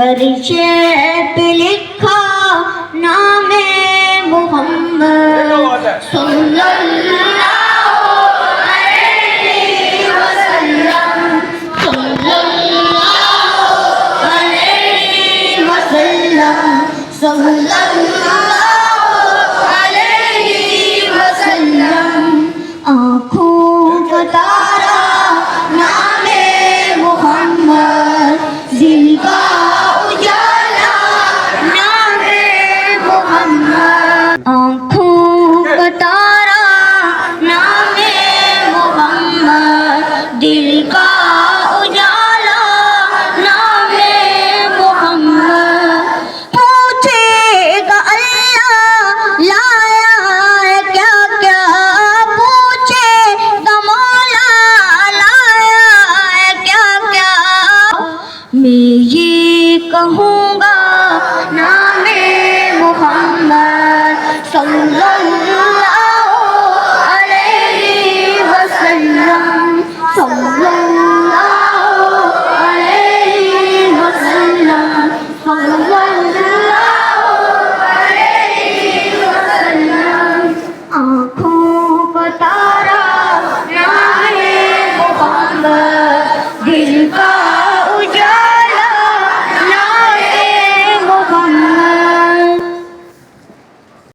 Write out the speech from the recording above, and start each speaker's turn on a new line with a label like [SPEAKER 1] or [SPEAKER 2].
[SPEAKER 1] فرشے پہ لکھا نام محمد صلی اللہ علیہ وسلم، صلی اللہ علیہ وسلم، صلی اللہ علیہ وسلم۔ آنکھوں کا تارا نام محمد، دل کا اجالا نام محمد، آنکھوں کا تارا نام محمد، دل کا اجالا نام محمد۔ پوچھے گا اللہ لایا ہے کیا کیا، پوچھے گا مولا لایا ہے کیا کیا، میں یہ کہوں گا